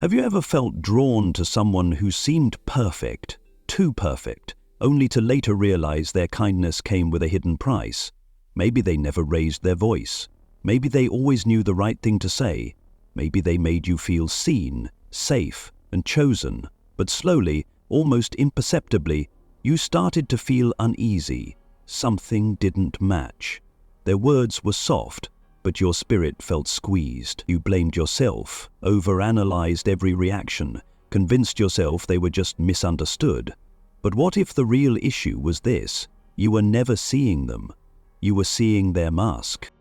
Have you ever felt drawn to someone who seemed perfect, too perfect, only to later realize their kindness came with a hidden price? Maybe they never raised their voice. Maybe they always knew the right thing to say. Maybe they made you feel seen, safe, and chosen. But slowly, almost imperceptibly, you started to feel uneasy. Something didn't match. Their words were soft, but your spirit felt squeezed. You blamed yourself, overanalyzed every reaction, convinced yourself they were just misunderstood. But what if the real issue was this? You were never seeing them. You were seeing their mask.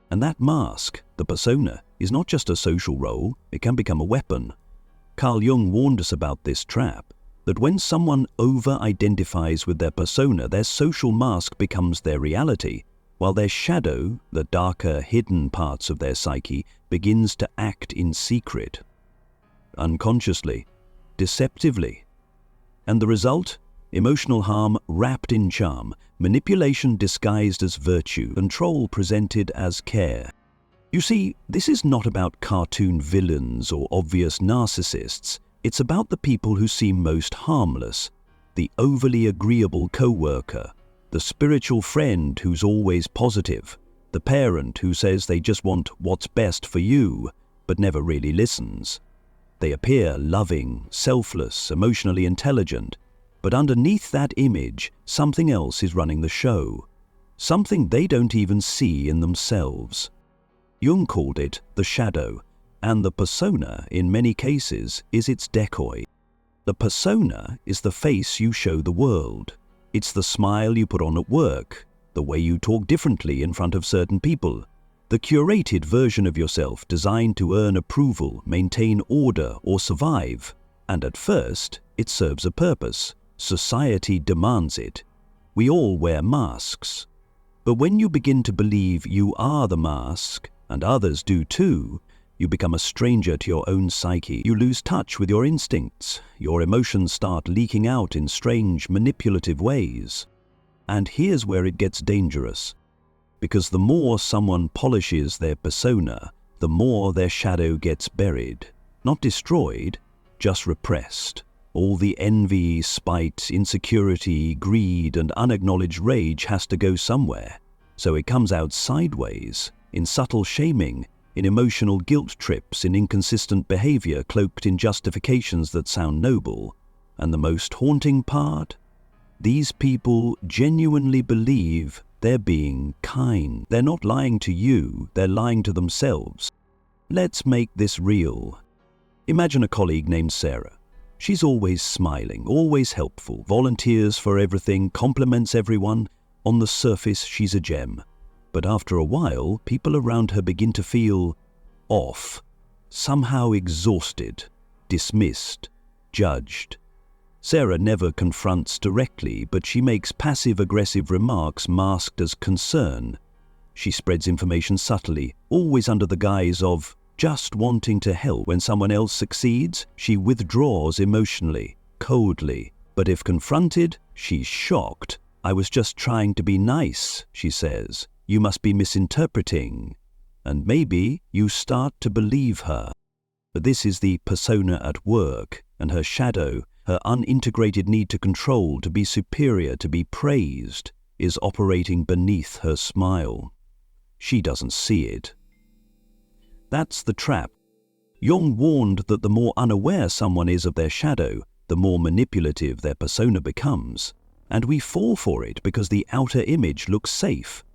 And that mask, the persona, is not just a social role, it can become a weapon. Carl Jung warned us about this trap, that when someone over-identifies with their persona, their social mask becomes their reality, while their shadow, the darker, hidden parts of their psyche, begins to act in secret, unconsciously, deceptively. And the result? Emotional harm wrapped in charm, manipulation disguised as virtue, control presented as care. You see, this is not about cartoon villains or obvious narcissists. It's about the people who seem most harmless, the overly agreeable co-worker, the spiritual friend who's always positive, the parent who says they just want what's best for you, but never really listens. They appear loving, selfless, emotionally intelligent, but underneath that image, something else is running the show, something they don't even see in themselves. Jung called it the shadow, and the persona, in many cases, is its decoy. The persona is the face you show the world. It's the smile you put on at work, the way you talk differently in front of certain people, the curated version of yourself designed to earn approval, maintain order, or survive. And at first, it serves a purpose. Society demands it. We all wear masks. But when you begin to believe you are the mask, and others do too, you become a stranger to your own psyche. You lose touch with your instincts. Your emotions start leaking out in strange, manipulative ways. And here's where it gets dangerous. Because the more someone polishes their persona, the more their shadow gets buried. Not destroyed, just repressed. All the envy, spite, insecurity, greed, and unacknowledged rage has to go somewhere. So it comes out sideways, in subtle shaming, in emotional guilt trips, in inconsistent behavior cloaked in justifications that sound noble. And the most haunting part? These people genuinely believe they're being kind. They're not lying to you, they're lying to themselves. Let's make this real. Imagine a colleague named Sarah. She's always smiling, always helpful, volunteers for everything, compliments everyone. On the surface, she's a gem. But after a while, people around her begin to feel off, somehow exhausted, dismissed, judged. Sarah never confronts directly, but she makes passive-aggressive remarks masked as concern. She spreads information subtly, always under the guise of just wanting to help. When someone else succeeds, she withdraws emotionally, coldly. But if confronted, she's shocked. "I was just trying to be nice," she says. "You must be misinterpreting." And maybe you start to believe her. But this is the persona at work, and her shadow, her unintegrated need to control, to be superior, to be praised, is operating beneath her smile. She doesn't see it. That's the trap. Jung warned that the more unaware someone is of their shadow, the more manipulative their persona becomes. And we fall for it because the outer image looks safe.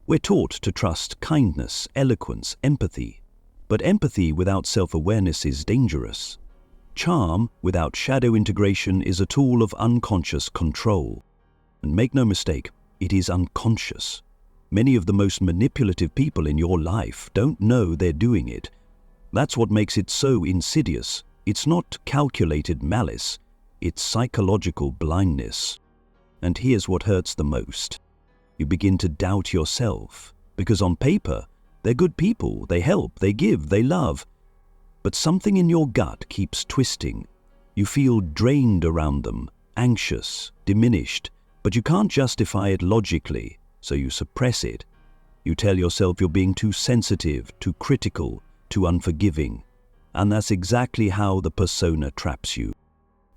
We're taught to trust kindness, eloquence, empathy. But empathy without self-awareness is dangerous. Charm without shadow integration is a tool of unconscious control. And make no mistake, it is unconscious. Many of the most manipulative people in your life don't know they're doing it. That's what makes it so insidious. It's not calculated malice, it's psychological blindness. And here's what hurts the most. You begin to doubt yourself, because on paper, they're good people, they help, they give, they love. But something in your gut keeps twisting. You feel drained around them, anxious, diminished, but you can't justify it logically, so you suppress it. You tell yourself you're being too sensitive, too critical, too unforgiving. And that's exactly how the persona traps you.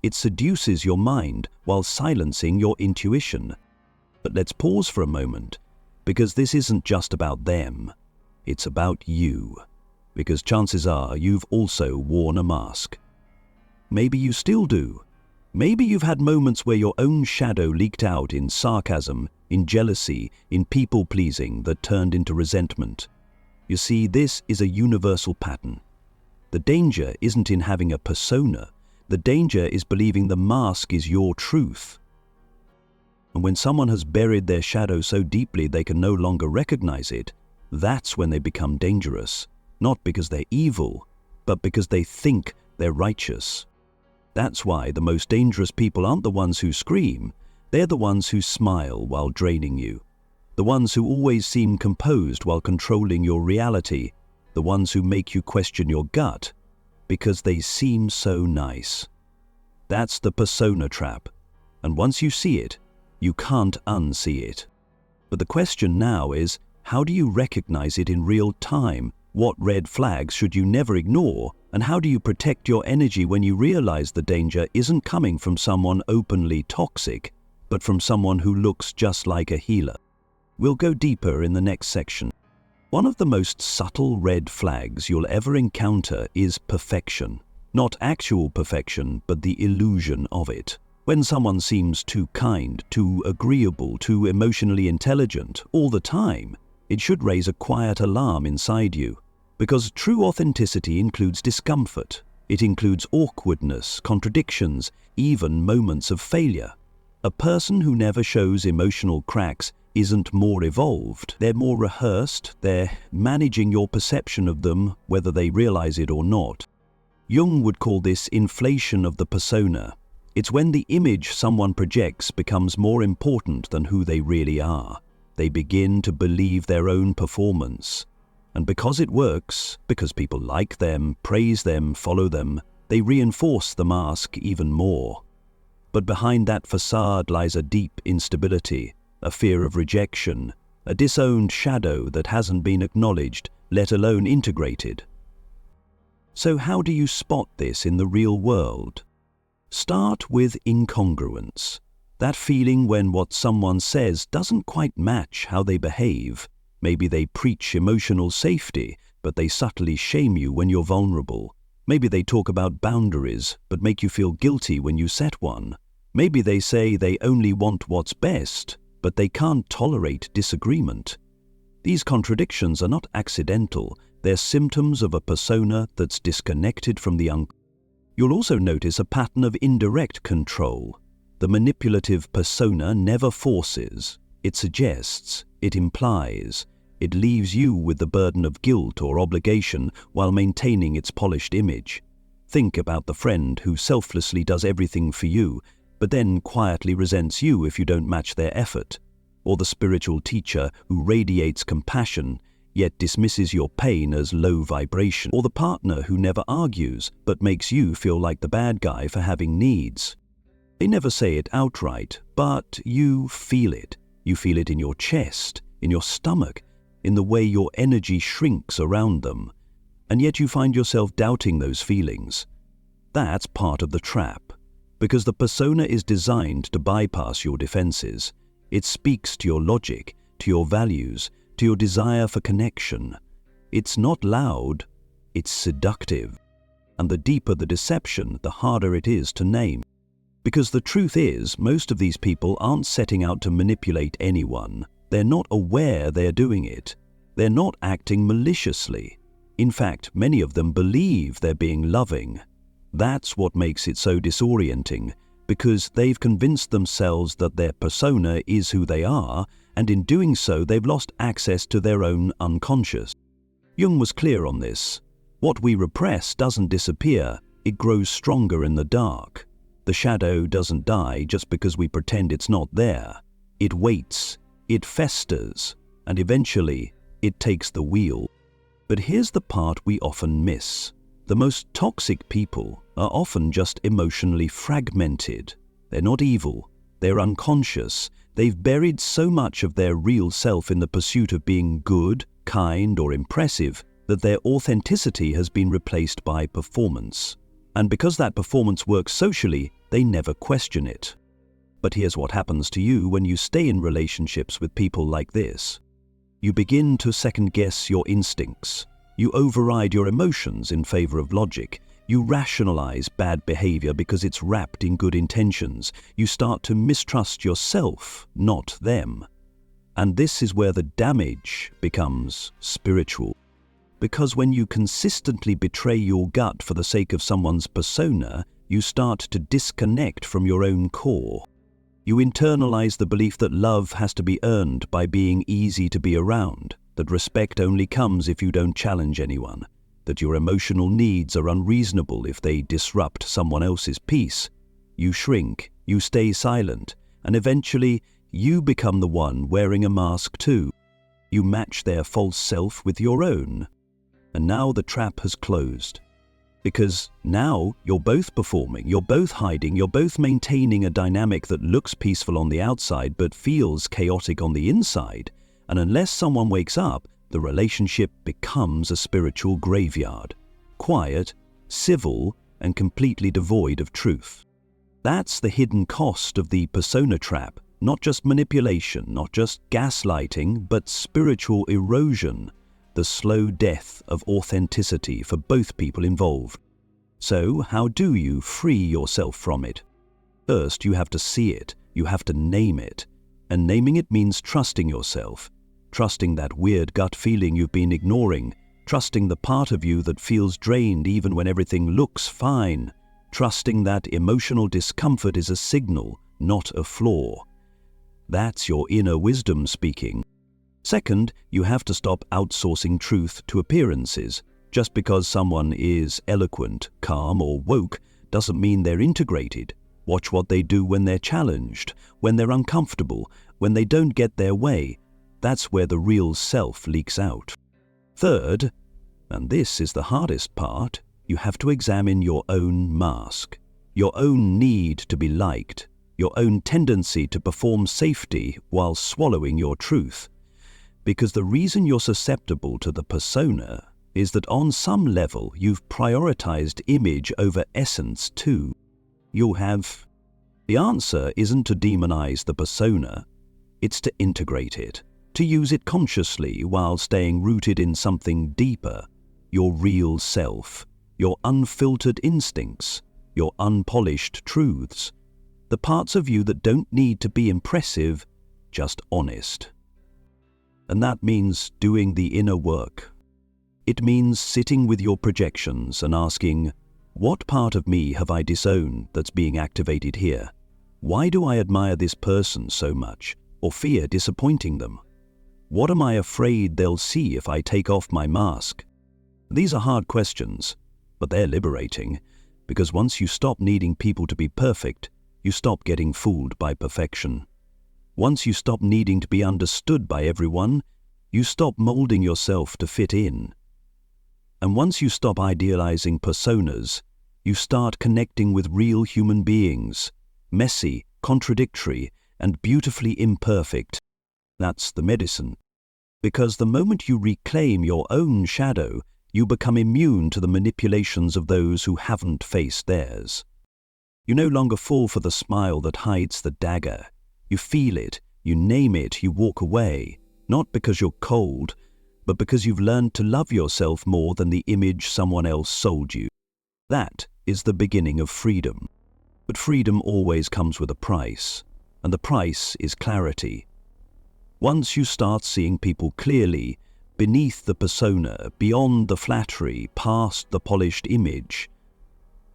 It seduces your mind while silencing your intuition. But let's pause for a moment, because this isn't just about them. It's about you. Because chances are you've also worn a mask. Maybe you still do. Maybe you've had moments where your own shadow leaked out in sarcasm, in jealousy, in people-pleasing that turned into resentment. You see, this is a universal pattern. The danger isn't in having a persona. The danger is believing the mask is your truth. And when someone has buried their shadow so deeply they can no longer recognize it, that's when they become dangerous. Not because they're evil, but because they think they're righteous. That's why the most dangerous people aren't the ones who scream, they're the ones who smile while draining you. The ones who always seem composed while controlling your reality. The ones who make you question your gut, because they seem so nice. That's the persona trap, and once you see it, you can't unsee it. But the question now is, how do you recognize it in real time? What red flags should you never ignore? And how do you protect your energy when you realize the danger isn't coming from someone openly toxic, but from someone who looks just like a healer? We'll go deeper in the next section. One of the most subtle red flags you'll ever encounter is perfection. Not actual perfection, but the illusion of it. When someone seems too kind, too agreeable, too emotionally intelligent all the time, it should raise a quiet alarm inside you. Because true authenticity includes discomfort. It includes awkwardness, contradictions, even moments of failure. A person who never shows emotional cracks isn't more evolved. They're more rehearsed. They're managing your perception of them, whether they realize it or not. Jung would call this inflation of the persona. It's when the image someone projects becomes more important than who they really are. They begin to believe their own performance. And because it works, because people like them, praise them, follow them, they reinforce the mask even more. But behind that facade lies a deep instability, a fear of rejection, a disowned shadow that hasn't been acknowledged, let alone integrated. So how do you spot this in the real world? Start with incongruence. That feeling when what someone says doesn't quite match how they behave. Maybe they preach emotional safety, but they subtly shame you when you're vulnerable. Maybe they talk about boundaries, but make you feel guilty when you set one. Maybe they say they only want what's best, but they can't tolerate disagreement. These contradictions are not accidental. They're symptoms of a persona that's disconnected from the unconscious. You'll also notice a pattern of indirect control. The manipulative persona never forces. It suggests, it implies, it leaves you with the burden of guilt or obligation while maintaining its polished image. Think about the friend who selflessly does everything for you, but then quietly resents you if you don't match their effort. Or the spiritual teacher who radiates compassion, yet dismisses your pain as low vibration. Or the partner who never argues, but makes you feel like the bad guy for having needs. They never say it outright, but you feel it. You feel it in your chest, in your stomach, in the way your energy shrinks around them. And yet you find yourself doubting those feelings. That's part of the trap, because the persona is designed to bypass your defenses. It speaks to your logic, to your values, to your desire for connection. It's not loud, it's seductive. And the deeper the deception, the harder it is to name. Because the truth is, most of these people aren't setting out to manipulate anyone. They're not aware they're doing it. They're not acting maliciously. In fact, many of them believe they're being loving. That's what makes it so disorienting, because they've convinced themselves that their persona is who they are, and in doing so they've lost access to their own unconscious. Jung was clear on this. What we repress doesn't disappear, it grows stronger in the dark. The shadow doesn't die just because we pretend it's not there. It waits, it festers, and eventually it takes the wheel. But here's the part we often miss. The most toxic people are often just emotionally fragmented. They're not evil, they're unconscious. They've buried so much of their real self in the pursuit of being good, kind, or impressive that their authenticity has been replaced by performance. And because that performance works socially, they never question it. But here's what happens to you when you stay in relationships with people like this. You begin to second-guess your instincts. You override your emotions in favor of logic. You rationalize bad behavior because it's wrapped in good intentions. You start to mistrust yourself, not them. And this is where the damage becomes spiritual. Because when you consistently betray your gut for the sake of someone's persona, you start to disconnect from your own core. You internalize the belief that love has to be earned by being easy to be around, that respect only comes if you don't challenge anyone, that your emotional needs are unreasonable if they disrupt someone else's peace. You shrink, you stay silent, and eventually you become the one wearing a mask too. You match their false self with your own. And now the trap has closed. Because now you're both performing, you're both hiding, you're both maintaining a dynamic that looks peaceful on the outside but feels chaotic on the inside. And unless someone wakes up, the relationship becomes a spiritual graveyard. Quiet, civil, and completely devoid of truth. That's the hidden cost of the persona trap. Not just manipulation, not just gaslighting, but spiritual erosion. The slow death of authenticity for both people involved. So, how do you free yourself from it? First, you have to see it, you have to name it. And naming it means trusting yourself, trusting that weird gut feeling you've been ignoring, trusting the part of you that feels drained even when everything looks fine, trusting that emotional discomfort is a signal, not a flaw. That's your inner wisdom speaking. Second, you have to stop outsourcing truth to appearances. Just because someone is eloquent, calm, or woke doesn't mean they're integrated. Watch what they do when they're challenged, when they're uncomfortable, when they don't get their way. That's where the real self leaks out. Third, and this is the hardest part, you have to examine your own mask, your own need to be liked, your own tendency to perform safety while swallowing your truth. Because the reason you're susceptible to the persona is that on some level you've prioritized image over essence too. The answer isn't to demonize the persona, it's to integrate it, to use it consciously while staying rooted in something deeper, your real self, your unfiltered instincts, your unpolished truths, the parts of you that don't need to be impressive, just honest. And that means doing the inner work. It means sitting with your projections and asking, what part of me have I disowned that's being activated here? Why do I admire this person so much or fear disappointing them? What am I afraid they'll see if I take off my mask? These are hard questions, but they're liberating, because once you stop needing people to be perfect, you stop getting fooled by perfection. Once you stop needing to be understood by everyone, you stop molding yourself to fit in. And once you stop idealizing personas, you start connecting with real human beings, messy, contradictory, and beautifully imperfect. That's the medicine. Because the moment you reclaim your own shadow, you become immune to the manipulations of those who haven't faced theirs. You no longer fall for the smile that hides the dagger. You feel it, you name it, you walk away, not because you're cold, but because you've learned to love yourself more than the image someone else sold you. That is the beginning of freedom. But freedom always comes with a price, and the price is clarity. Once you start seeing people clearly, beneath the persona, beyond the flattery, past the polished image,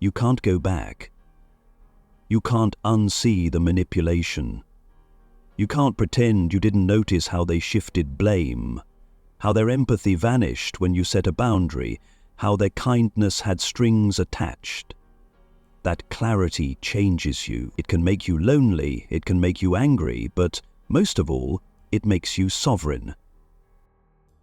you can't go back. You can't unsee the manipulation. You can't pretend you didn't notice how they shifted blame, how their empathy vanished when you set a boundary, how their kindness had strings attached. That clarity changes you. It can make you lonely, it can make you angry, but most of all, it makes you sovereign.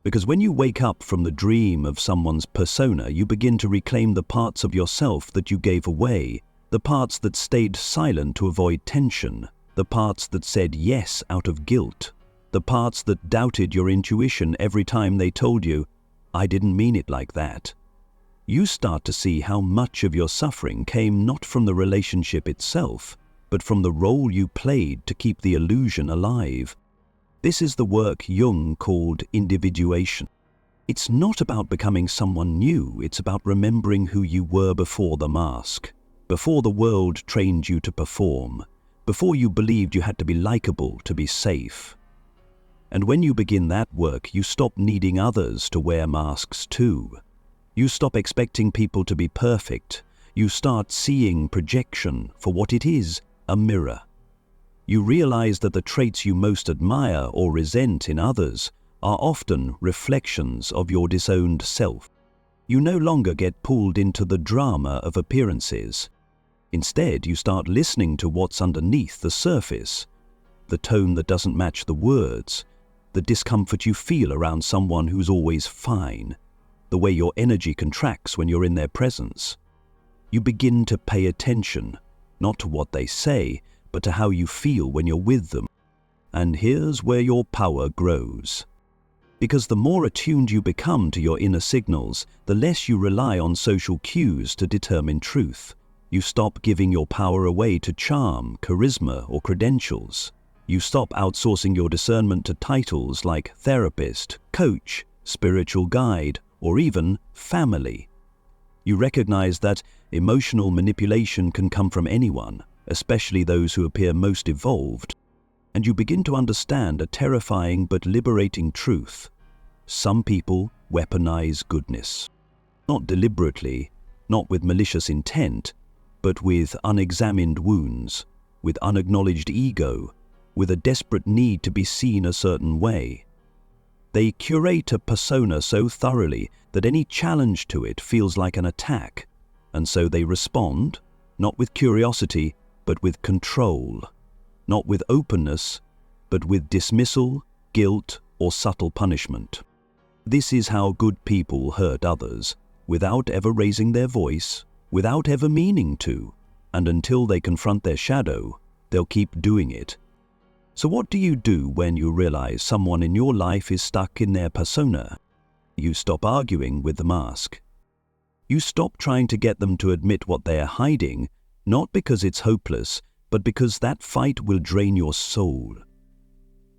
Because when you wake up from the dream of someone's persona, you begin to reclaim the parts of yourself that you gave away, the parts that stayed silent to avoid tension, the parts that said yes out of guilt, the parts that doubted your intuition every time they told you, I didn't mean it like that. You start to see how much of your suffering came not from the relationship itself, but from the role you played to keep the illusion alive. This is the work Jung called individuation. It's not about becoming someone new, it's about remembering who you were before the mask, before the world trained you to perform, before you believed you had to be likable to be safe. And when you begin that work, you stop needing others to wear masks too. You stop expecting people to be perfect. You start seeing projection for what it is, a mirror. You realize that the traits you most admire or resent in others are often reflections of your disowned self. You no longer get pulled into the drama of appearances. Instead, you start listening to what's underneath the surface, the tone that doesn't match the words, the discomfort you feel around someone who's always fine, the way your energy contracts when you're in their presence. You begin to pay attention, not to what they say, but to how you feel when you're with them. And here's where your power grows. Because the more attuned you become to your inner signals, the less you rely on social cues to determine truth. You stop giving your power away to charm, charisma, or credentials. You stop outsourcing your discernment to titles like therapist, coach, spiritual guide, or even family. You recognize that emotional manipulation can come from anyone, especially those who appear most evolved. And you begin to understand a terrifying but liberating truth. Some people weaponize goodness. Not deliberately, not with malicious intent, but with unexamined wounds, with unacknowledged ego, with a desperate need to be seen a certain way. They curate a persona so thoroughly that any challenge to it feels like an attack, and so they respond, not with curiosity, but with control. Not with openness, but with dismissal, guilt, or subtle punishment. This is how good people hurt others, without ever raising their voice, without ever meaning to, and until they confront their shadow, they'll keep doing it. So what do you do when you realize someone in your life is stuck in their persona? You stop arguing with the mask. You stop trying to get them to admit what they are hiding, not because it's hopeless, but because that fight will drain your soul.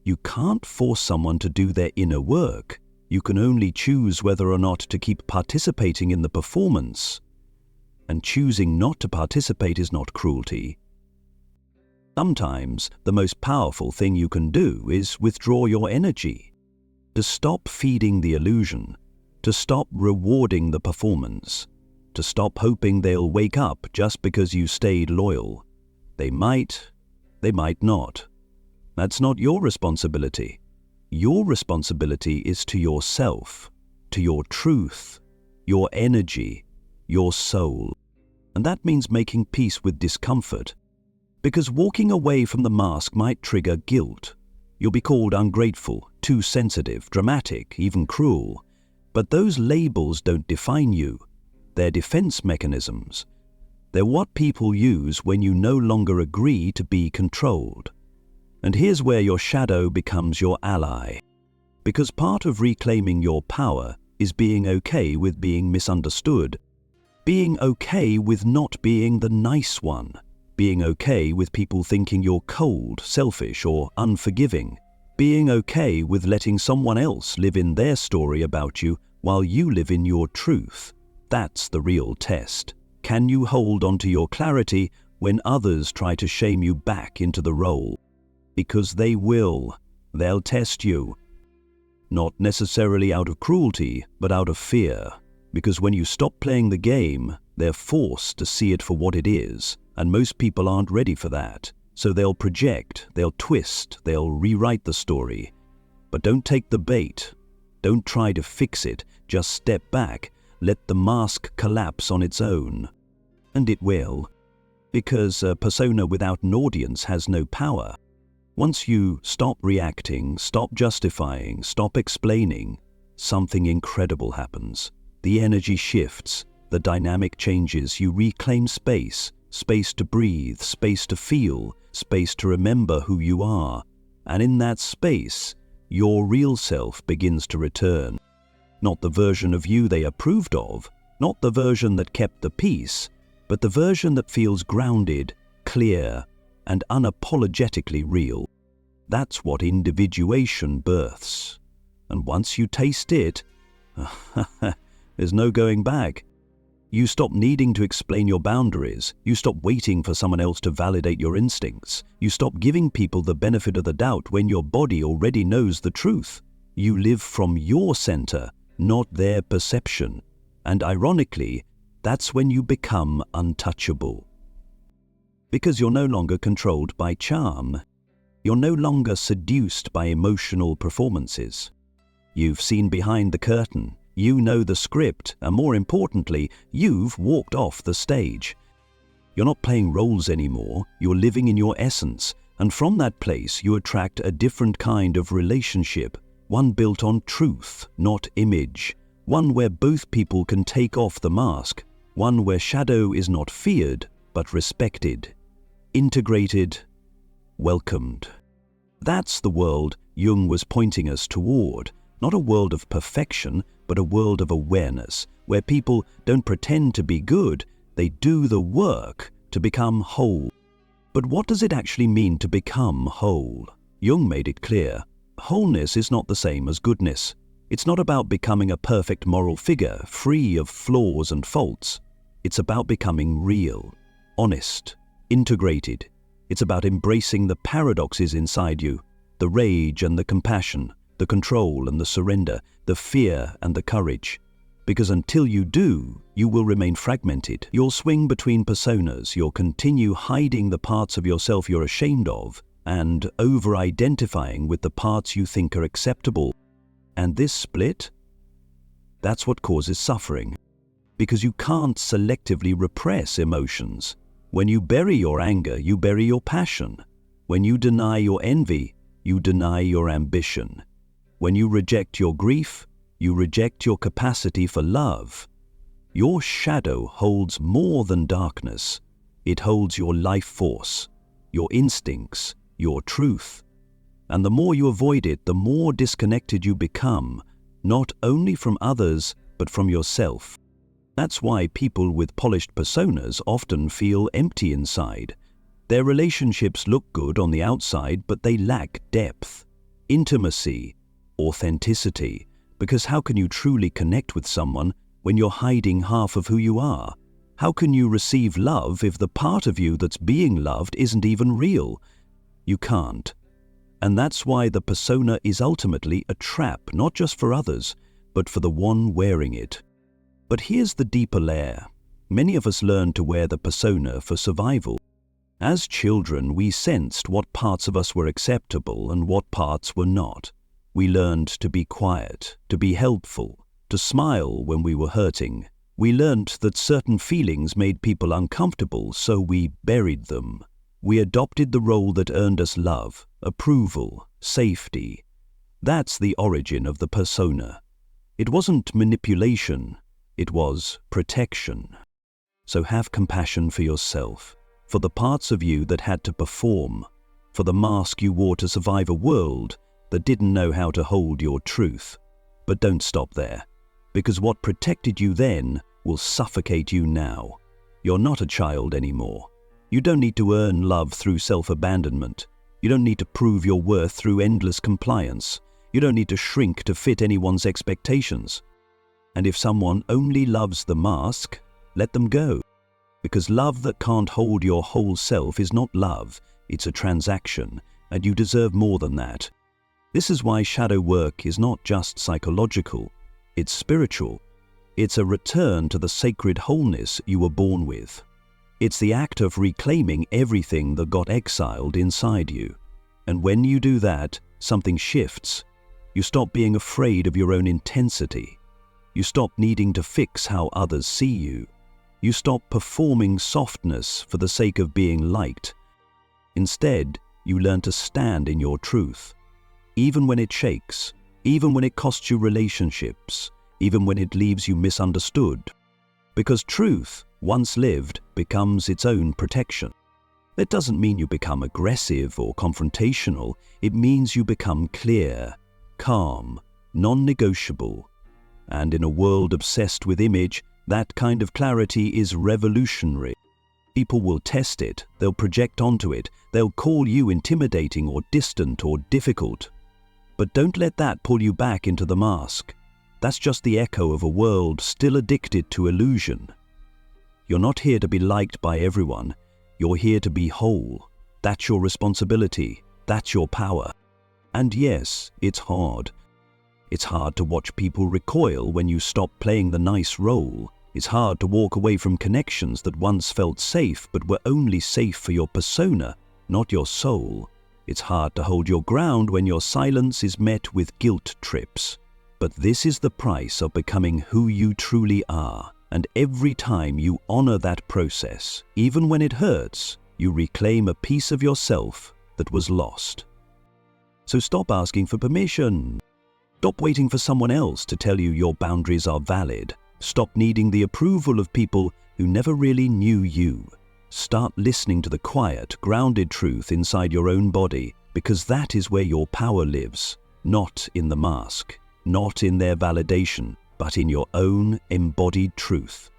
You can't force someone to do their inner work. You can only choose whether or not to keep participating in the performance. And choosing not to participate is not cruelty. Sometimes the most powerful thing you can do is withdraw your energy. To stop feeding the illusion, to stop rewarding the performance, to stop hoping they'll wake up just because you stayed loyal. They might not. That's not your responsibility. Your responsibility is to yourself, to your truth, your energy, your soul. And that means making peace with discomfort. Because walking away from the mask might trigger guilt. You'll be called ungrateful, too sensitive, dramatic, even cruel. But those labels don't define you. They're defense mechanisms. They're what people use when you no longer agree to be controlled. And here's where your shadow becomes your ally. Because part of reclaiming your power is being okay with being misunderstood. Being okay with not being the nice one. Being okay with people thinking you're cold, selfish, or unforgiving. Being okay with letting someone else live in their story about you while you live in your truth. That's the real test. Can you hold onto your clarity when others try to shame you back into the role? Because they will. They'll test you. Not necessarily out of cruelty, but out of fear. Because when you stop playing the game, they're forced to see it for what it is. And most people aren't ready for that. So they'll project, they'll twist, they'll rewrite the story. But don't take the bait. Don't try to fix it. Just step back. Let the mask collapse on its own. And it will. Because a persona without an audience has no power. Once you stop reacting, stop justifying, stop explaining, something incredible happens. The energy shifts, the dynamic changes, you reclaim space. Space to breathe, space to feel, space to remember who you are. And in that space, your real self begins to return. not the version of you they approved of, not the version that kept the peace, but the version that feels grounded, clear, and unapologetically real. That's what individuation births. And once you taste it, there's no going back. You stop needing to explain your boundaries. You stop waiting for someone else to validate your instincts. You stop giving people the benefit of the doubt when your body already knows the truth. You live from your center, not their perception. And ironically, that's when you become untouchable. Because you're no longer controlled by charm. You're no longer seduced by emotional performances. You've seen behind the curtain. You know the script, and more importantly, you've walked off the stage. You're not playing roles anymore, you're living in your essence, and from that place you attract a different kind of relationship, one built on truth, not image, one where both people can take off the mask, one where shadow is not feared, but respected, integrated, welcomed. That's the world Jung was pointing us toward, not a world of perfection, but a world of awareness, where people don't pretend to be good, they do the work to become whole. But what does it actually mean to become whole? Jung made it clear. Wholeness is not the same as goodness. It's not about becoming a perfect moral figure, free of flaws and faults. It's about becoming real, honest, integrated. It's about embracing the paradoxes inside you, the rage and the compassion, the control and the surrender, the fear and the courage. Because until you do, you will remain fragmented. You'll swing between personas, you'll continue hiding the parts of yourself you're ashamed of, and over-identifying with the parts you think are acceptable. And this split? That's what causes suffering. Because you can't selectively repress emotions. When you bury your anger, you bury your passion. When you deny your envy, you deny your ambition. When you reject your grief, you reject your capacity for love. Your shadow holds more than darkness. It holds your life force, your instincts, your truth. And the more you avoid it, the more disconnected you become, not only from others, but from yourself. That's why people with polished personas often feel empty inside. Their relationships look good on the outside, but they lack depth, intimacy, authenticity, because how can you truly connect with someone when you're hiding half of who you are? How can you receive love if the part of you that's being loved isn't even real? You can't. And that's why the persona is ultimately a trap, not just for others, but for the one wearing it. But here's the deeper layer. Many of us learn to wear the persona for survival. As children, we sensed what parts of us were acceptable and what parts were not. We learned to be quiet, to be helpful, to smile when we were hurting. We learned that certain feelings made people uncomfortable, so we buried them. We adopted the role that earned us love, approval, safety. That's the origin of the persona. It wasn't manipulation, it was protection. So have compassion for yourself, for the parts of you that had to perform, for the mask you wore to survive a world that didn't know how to hold your truth. But don't stop there, because what protected you then will suffocate you now. You're not a child anymore. You don't need to earn love through self-abandonment. You don't need to prove your worth through endless compliance. You don't need to shrink to fit anyone's expectations. And if someone only loves the mask, let them go. Because love that can't hold your whole self is not love, it's a transaction, and you deserve more than that. This is why shadow work is not just psychological, it's spiritual. It's a return to the sacred wholeness you were born with. It's the act of reclaiming everything that got exiled inside you. And when you do that, something shifts. You stop being afraid of your own intensity. You stop needing to fix how others see you. You stop performing softness for the sake of being liked. Instead, you learn to stand in your truth. Even when it shakes, even when it costs you relationships, even when it leaves you misunderstood. Because truth, once lived, becomes its own protection. That doesn't mean you become aggressive or confrontational. It means you become clear, calm, non-negotiable. And in a world obsessed with image, that kind of clarity is revolutionary. People will test it, they'll project onto it, they'll call you intimidating or distant or difficult. But don't let that pull you back into the mask. That's just the echo of a world still addicted to illusion. You're not here to be liked by everyone. You're here to be whole. That's your responsibility. That's your power. And yes, it's hard. It's hard to watch people recoil when you stop playing the nice role. It's hard to walk away from connections that once felt safe but were only safe for your persona, not your soul. It's hard to hold your ground when your silence is met with guilt trips. But this is the price of becoming who you truly are. And every time you honor that process, even when it hurts, you reclaim a piece of yourself that was lost. So stop asking for permission. Stop waiting for someone else to tell you your boundaries are valid. Stop needing the approval of people who never really knew you. Start listening to the quiet, grounded truth inside your own body, because that is where your power lives, not in the mask, not in their validation, but in your own embodied truth.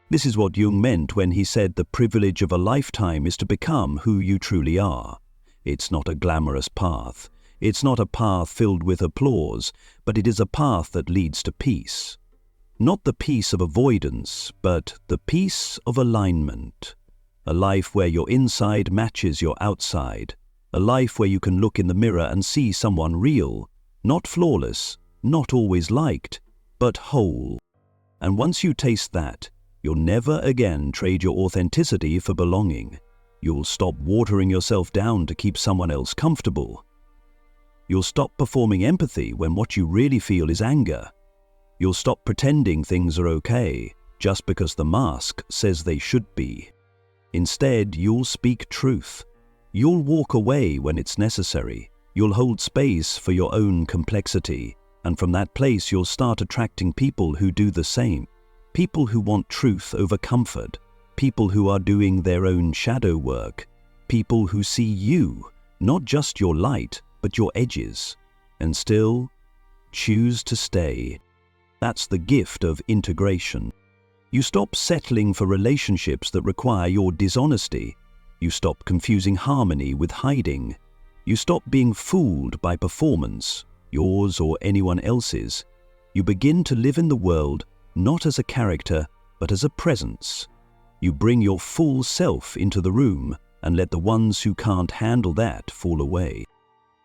This is what Jung meant when he said the privilege of a lifetime is to become who you truly are. It's not a glamorous path. It's not a path filled with applause, but it is a path that leads to peace. Not the peace of avoidance, but the peace of alignment. A life where your inside matches your outside. A life where you can look in the mirror and see someone real, not flawless, not always liked, but whole. And once you taste that, you'll never again trade your authenticity for belonging. You'll stop watering yourself down to keep someone else comfortable. You'll stop performing empathy when what you really feel is anger. You'll stop pretending things are okay just because the mask says they should be. Instead, you'll speak truth. You'll walk away when it's necessary. You'll hold space for your own complexity. And from that place, you'll start attracting people who do the same. People who want truth over comfort. People who are doing their own shadow work. People who see you, not just your light, but your edges. And still, choose to stay. That's the gift of integration. You stop settling for relationships that require your dishonesty. You stop confusing harmony with hiding. You stop being fooled by performance, yours or anyone else's. You begin to live in the world not as a character, but as a presence. You bring your full self into the room and let the ones who can't handle that fall away.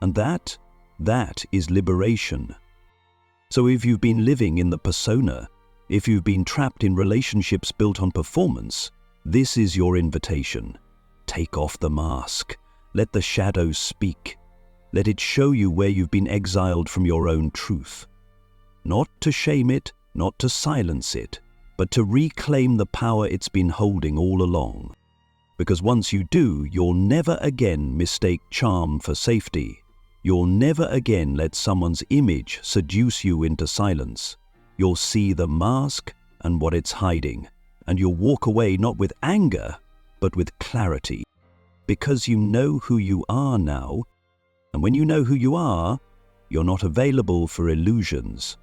And that is liberation. So if you've been living in the persona, if you've been trapped in relationships built on performance, this is your invitation. Take off the mask. Let the shadows speak. Let it show you where you've been exiled from your own truth. Not to shame it, not to silence it, but to reclaim the power it's been holding all along. Because once you do, you'll never again mistake charm for safety. You'll never again let someone's image seduce you into silence. You'll see the mask and what it's hiding, and you'll walk away not with anger, but with clarity. Because you know who you are now, and when you know who you are, you're not available for illusions.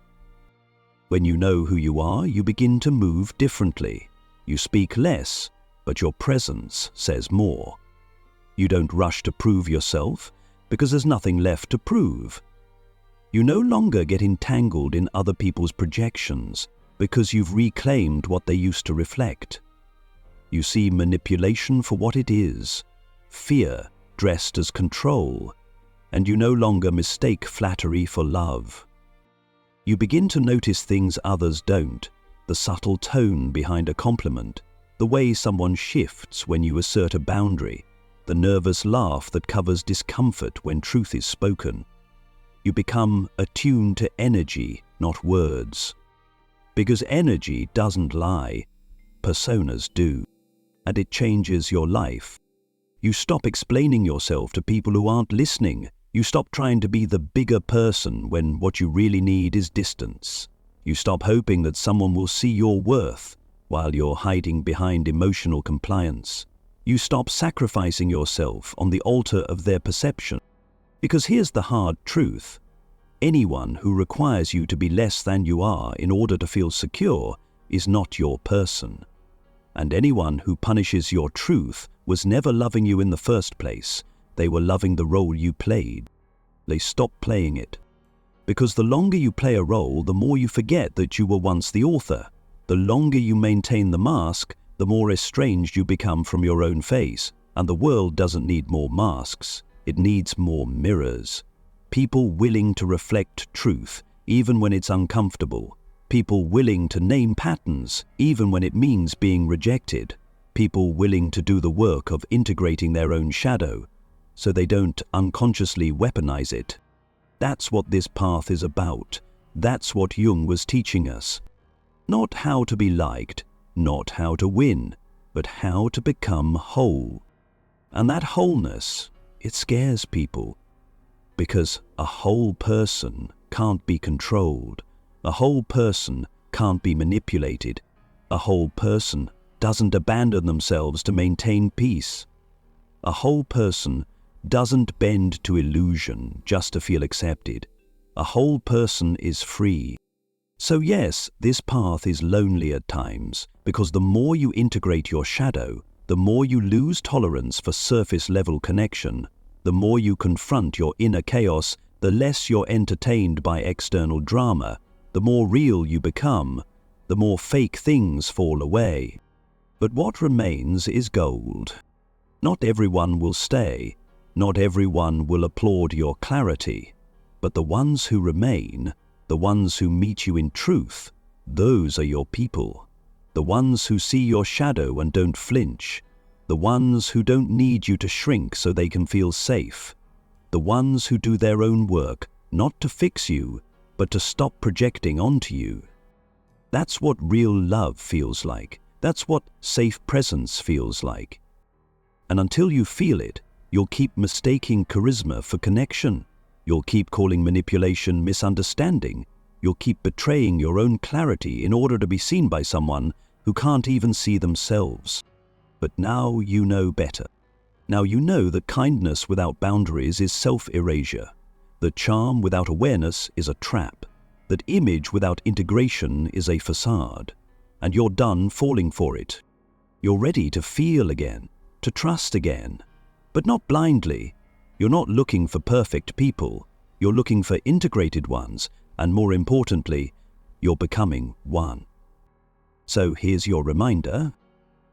When you know who you are, you begin to move differently. You speak less, but your presence says more. You don't rush to prove yourself, because there's nothing left to prove. You no longer get entangled in other people's projections, because you've reclaimed what they used to reflect. You see manipulation for what it is, fear dressed as control, and you no longer mistake flattery for love. You begin to notice things others don't, the subtle tone behind a compliment, the way someone shifts when you assert a boundary, the nervous laugh that covers discomfort when truth is spoken. You become attuned to energy, not words. Because energy doesn't lie, personas do, and it changes your life. You stop explaining yourself to people who aren't listening. You stop trying to be the bigger person when what you really need is distance. You stop hoping that someone will see your worth while you're hiding behind emotional compliance. You stop sacrificing yourself on the altar of their perception. Because here's the hard truth. Anyone who requires you to be less than you are in order to feel secure is not your person. And anyone who punishes your truth was never loving you in the first place. They were loving the role you played. They stopped playing it. Because the longer you play a role, the more you forget that you were once the author. The longer you maintain the mask, the more estranged you become from your own face. And the world doesn't need more masks. It needs more mirrors. People willing to reflect truth, even when it's uncomfortable. People willing to name patterns, even when it means being rejected. People willing to do the work of integrating their own shadow, so they don't unconsciously weaponize it. That's what this path is about. That's what Jung was teaching us. Not how to be liked, not how to win, but how to become whole. And that wholeness, it scares people. Because a whole person can't be controlled. A whole person can't be manipulated. A whole person doesn't abandon themselves to maintain peace. A whole person doesn't bend to illusion just to feel accepted. A whole person is free. So yes, this path is lonely at times, because the more you integrate your shadow, the more you lose tolerance for surface-level connection. The more you confront your inner chaos, the less you're entertained by external drama. The more real you become, the more fake things fall away. But what remains is gold. Not everyone will stay. Not everyone will applaud your clarity. But the ones who remain, the ones who meet you in truth, those are your people. The ones who see your shadow and don't flinch. The ones who don't need you to shrink so they can feel safe. The ones who do their own work, not to fix you, but to stop projecting onto you. That's what real love feels like. That's what safe presence feels like. And until you feel it, you'll keep mistaking charisma for connection. You'll keep calling manipulation misunderstanding. You'll keep betraying your own clarity in order to be seen by someone who can't even see themselves. But now you know better. Now you know that kindness without boundaries is self-erasure, that charm without awareness is a trap, that image without integration is a facade, and you're done falling for it. You're ready to feel again, to trust again, but not blindly. You're not looking for perfect people, you're looking for integrated ones, and more importantly, you're becoming one. So here's your reminder.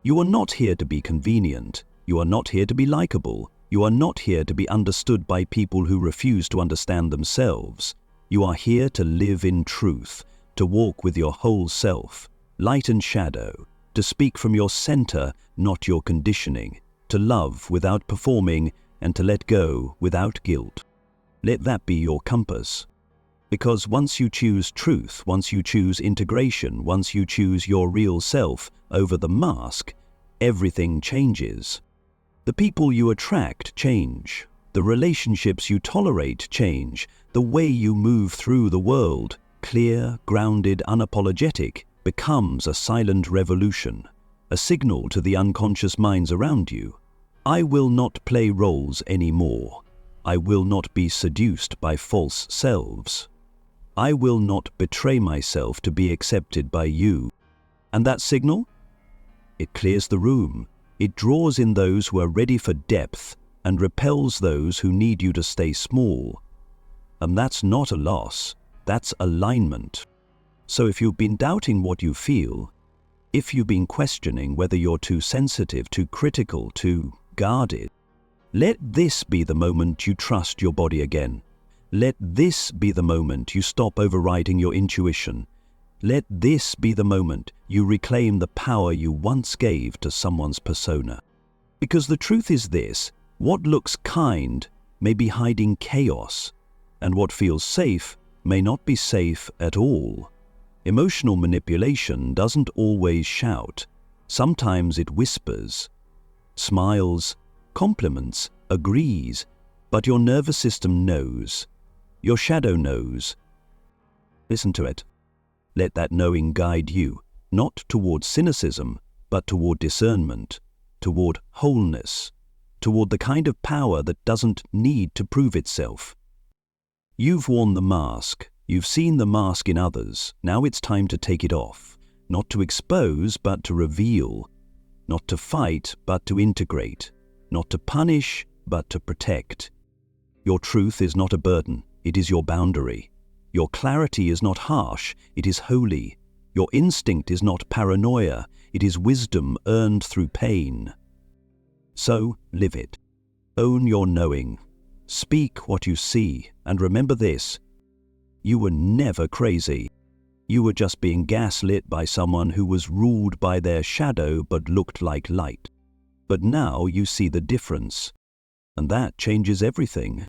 You are not here to be convenient. You are not here to be likable. You are not here to be understood by people who refuse to understand themselves. You are here to live in truth, to walk with your whole self, light and shadow, to speak from your center, not your conditioning, to love without performing, and to let go without guilt. Let that be your compass. Because once you choose truth, once you choose integration, once you choose your real self over the mask, everything changes. The people you attract change. The relationships you tolerate change. The way you move through the world, clear, grounded, unapologetic, becomes a silent revolution, a signal to the unconscious minds around you. I will not play roles anymore. I will not be seduced by false selves. I will not betray myself to be accepted by you. And that signal? It clears the room. It draws in those who are ready for depth and repels those who need you to stay small. And that's not a loss. That's alignment. So if you've been doubting what you feel, if you've been questioning whether you're too sensitive, too critical, too guarded, let this be the moment you trust your body again. Let this be the moment you stop overriding your intuition. Let this be the moment you reclaim the power you once gave to someone's persona. Because the truth is this, what looks kind may be hiding chaos, and what feels safe may not be safe at all. Emotional manipulation doesn't always shout. Sometimes it whispers, smiles, compliments, agrees, but your nervous system knows. Your shadow knows. Listen to it. Let that knowing guide you, not toward cynicism, but toward discernment, toward wholeness, toward the kind of power that doesn't need to prove itself. You've worn the mask. You've seen the mask in others. Now it's time to take it off. Not to expose, but to reveal. Not to fight, but to integrate. Not to punish, but to protect. Your truth is not a burden. It is your boundary. Your clarity is not harsh. It is holy. Your instinct is not paranoia. It is wisdom earned through pain. So, live it. Own your knowing. Speak what you see, and remember this: you were never crazy. You were just being gaslit by someone who was ruled by their shadow but looked like light. But now you see the difference, and that changes everything.